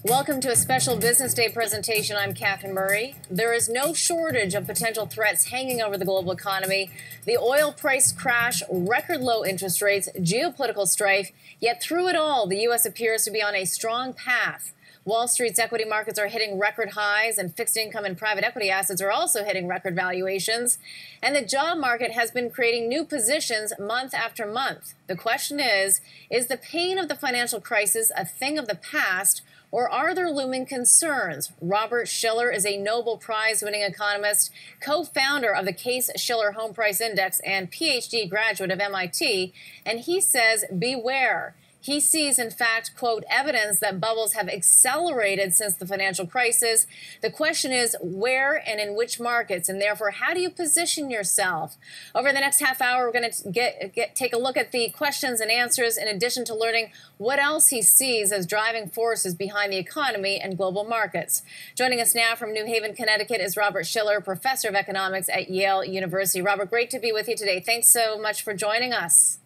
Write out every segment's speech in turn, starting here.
Welcome to a special Business Day presentation. I'm Catherine Murray. There is no shortage of potential threats hanging over the global economy. The oil price crash, record low interest rates, geopolitical strife. Yet through it all, the U.S. appears to be on a strong path. Wall Street's equity markets are hitting record highs, and fixed income and private equity assets are also hitting record valuations. And the job market has been creating new positions month after month. The question is the pain of the financial crisis a thing of the past, or are there looming concerns? Robert Shiller is a Nobel Prize-winning economist, co-founder of the Case-Shiller Home Price Index, and PhD graduate of MIT, and he says, beware. He sees, in fact, quote, evidence that bubbles have accelerated since the financial crisis. The question is where and in which markets, and therefore, how do you position yourself? Over the next half hour, we're going to take a look at the questions and answers, in addition to learning what else he sees as driving forces behind the economy and global markets. Joining us now from New Haven, Connecticut, is Robert Shiller, professor of economics at Yale University. Robert, great to be with you today. Thanks so much for joining us.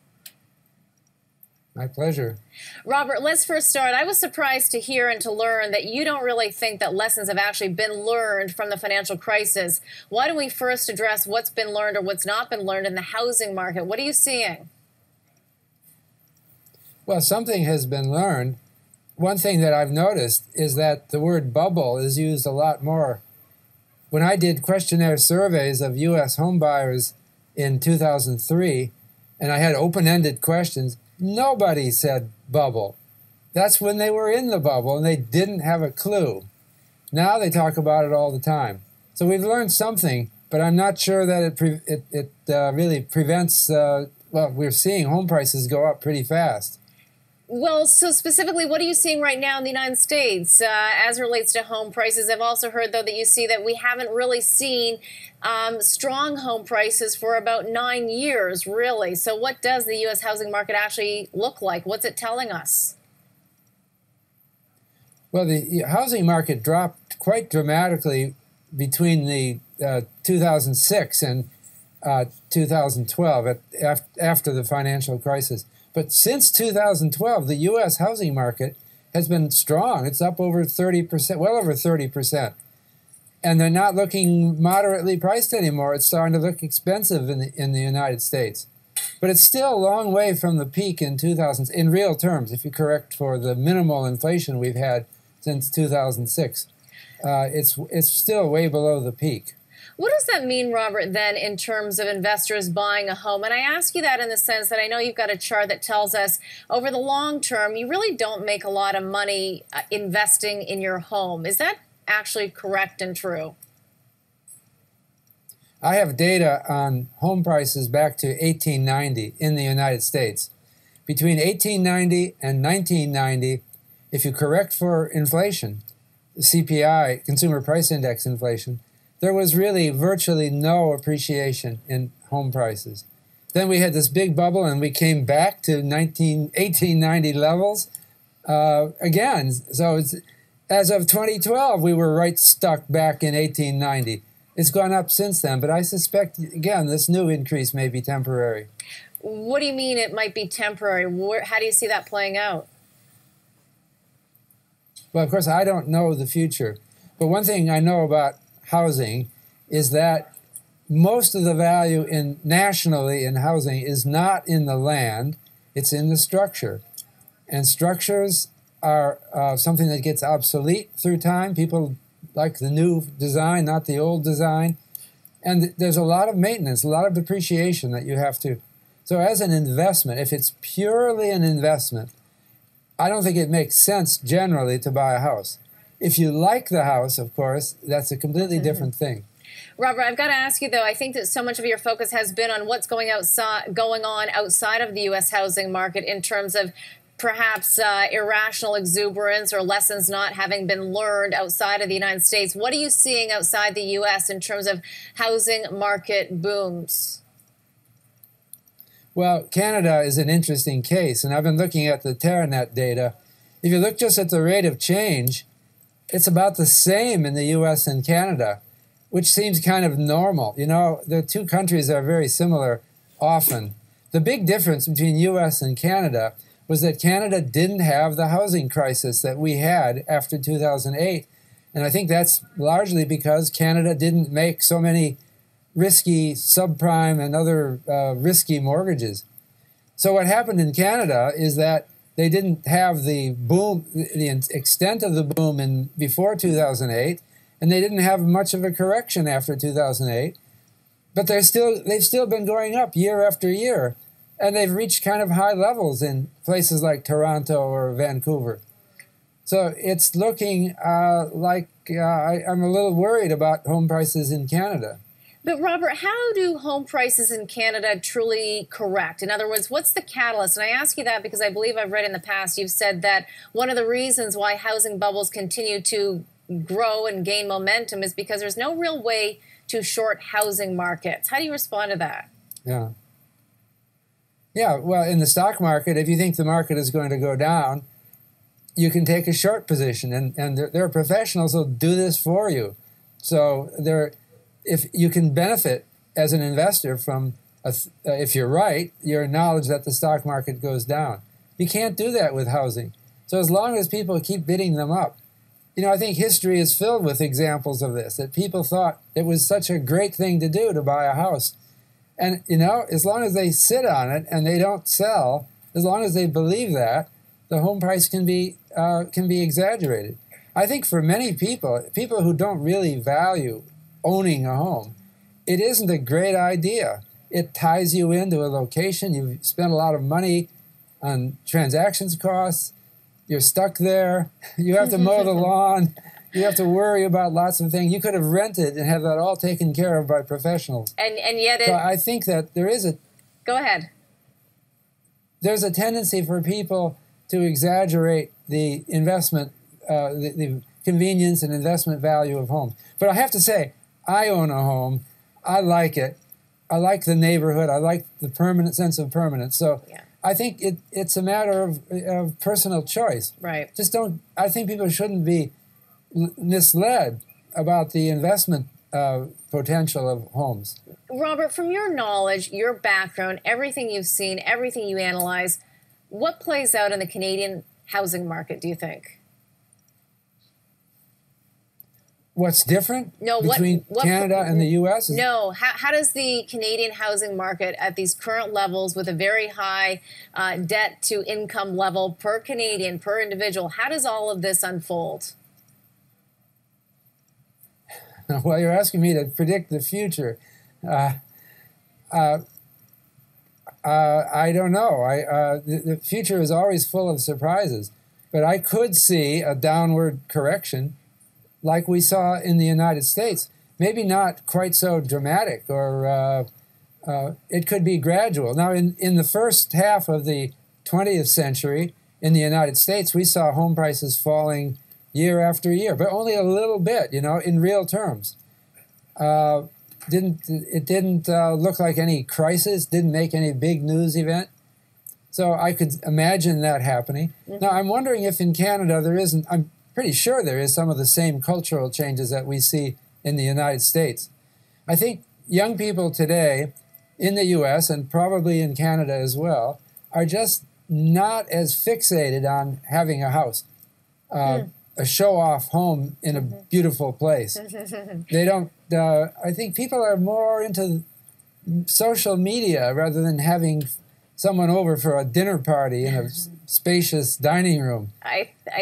My pleasure. Robert, let's first start. I was surprised to hear and to learn that you don't really think that lessons have actually been learned from the financial crisis. Why don't we first address what's been learned or what's not been learned in the housing market? What are you seeing? Well, something has been learned. One thing that I've noticed is that the word bubble is used a lot more. When I did questionnaire surveys of U.S. home buyers in 2003, and I had open-ended questions, nobody said bubble. That's when they were in the bubble and they didn't have a clue. Now they talk about it all the time. So we've learned something, but I'm not sure that it really prevents, well, we're seeing home prices go up pretty fast. Well, so specifically, what are you seeing right now in the United States as it relates to home prices? I've also heard, though, that you see that we haven't really seen strong home prices for about 9 years, really. So what does the U.S. housing market actually look like? What's it telling us? Well, the housing market dropped quite dramatically between the 2006 and 2012, after the financial crisis. But since 2012, the U.S. housing market has been strong. It's up over 30%, well over 30%. And they're not looking moderately priced anymore. It's starting to look expensive in the United States. But it's still a long way from the peak in 2000, in real terms, if you correct for the minimal inflation we've had since 2006. It's still way below the peak. What does that mean, Robert, then, in terms of investors buying a home? And I ask you that in the sense that I know you've got a chart that tells us over the long term, you really don't make a lot of money investing in your home. Is that actually correct and true? I have data on home prices back to 1890 in the United States. Between 1890 and 1990, if you correct for inflation, the CPI, Consumer Price Index inflation, there was really virtually no appreciation in home prices. Then we had this big bubble, and we came back to 1890 levels again. So as of 2012, we were right stuck back in 1890. It's gone up since then, but I suspect, again, this new increase may be temporary. What do you mean it might be temporary? How do you see that playing out? Well, of course, I don't know the future. But one thing I know about housing is that most of the value nationally in housing is not in the land, it's in the structure. And structures are something that gets obsolete through time. People like the new design, not the old design. And there's a lot of maintenance, a lot of depreciation that you have to. So as an investment, if it's purely an investment, I don't think it makes sense generally to buy a house. If you like the house, of course, that's a completely different thing. Robert, I've got to ask you, though, I think that so much of your focus has been on what's going on outside of the U.S. housing market in terms of perhaps irrational exuberance or lessons not having been learned outside of the United States. What are you seeing outside the U.S. in terms of housing market booms? Well, Canada is an interesting case, and I've been looking at the Terranet data. If you look just at the rate of change, it's about the same in the U.S. and Canada, which seems kind of normal. You know, the two countries are very similar often. The big difference between U.S. and Canada was that Canada didn't have the housing crisis that we had after 2008. And I think that's largely because Canada didn't make so many risky subprime and other risky mortgages. So what happened in Canada is that they didn't have the boom, the extent of the boom before 2008, and they didn't have much of a correction after 2008. But they've still been going up year after year, and they've reached kind of high levels in places like Toronto or Vancouver. So it's looking like I'm a little worried about home prices in Canada. But Robert, how do home prices in Canada truly correct? In other words, what's the catalyst? And I ask you that because I believe I've read in the past you've said that one of the reasons why housing bubbles continue to grow and gain momentum is because there's no real way to short housing markets. How do you respond to that? Yeah, well, in the stock market, if you think the market is going to go down, you can take a short position, and there are professionals who'll do this for you. So if you can benefit as an investor from, if you're right, your knowledge that the stock market goes down. You can't do that with housing. So as long as people keep bidding them up, I think history is filled with examples of this, that people thought it was such a great thing to do to buy a house. And, as long as they sit on it and they don't sell, as long as they believe that, the home price can be exaggerated. I think for many people who don't really value owning a home, it isn't a great idea. It ties you into a location. You've spent a lot of money on transactions costs. You're stuck there. You have to mow the lawn. You have to worry about lots of things. You could have rented and have that all taken care of by professionals. And yet so I think that there is Go ahead. There's a tendency for people to exaggerate the investment, the convenience and investment value of homes. But I have to say, I own a home. I like it. I like the neighborhood. I like the permanent sense of permanence. So I think it's a matter of personal choice. Right. I think people shouldn't be misled about the investment potential of homes. Robert, from your knowledge, your background, everything you've seen, everything you analyze, what plays out in the Canadian housing market, do you think? What's different between Canada and the U.S.? How does the Canadian housing market at these current levels with a very high debt-to-income level per Canadian, per individual, how does all of this unfold? Well, you're asking me to predict the future. I don't know. The future is always full of surprises. But I could see a downward correction like we saw in the United States. Maybe not quite so dramatic, or it could be gradual. Now, in the first half of the 20th century in the United States, we saw home prices falling year after year, but only a little bit, in real terms. It didn't look like any crisis, didn't make any big news event. So I could imagine that happening. Now, I'm wondering if in Canada I'm pretty sure there is some of the same cultural changes that we see in the United States. I think young people today in the U.S. and probably in Canada as well are just not as fixated on having a house, a show-off home in a beautiful place. They don't. I think people are more into social media rather than having someone over for a dinner party in a spacious dining room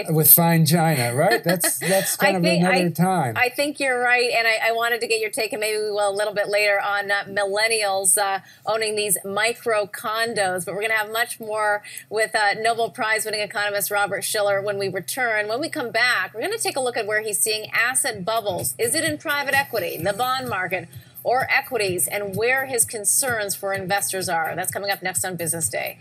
with fine china, right? That's kind of another time. I think you're right, and I wanted to get your take, and maybe we will a little bit later, on millennials owning these micro condos. But we're going to have much more with Nobel Prize-winning economist Robert Shiller when we return. When we come back, we're going to take a look at where he's seeing asset bubbles. Is it in private equity, the bond market, or equities, and where his concerns for investors are? That's coming up next on Business Day.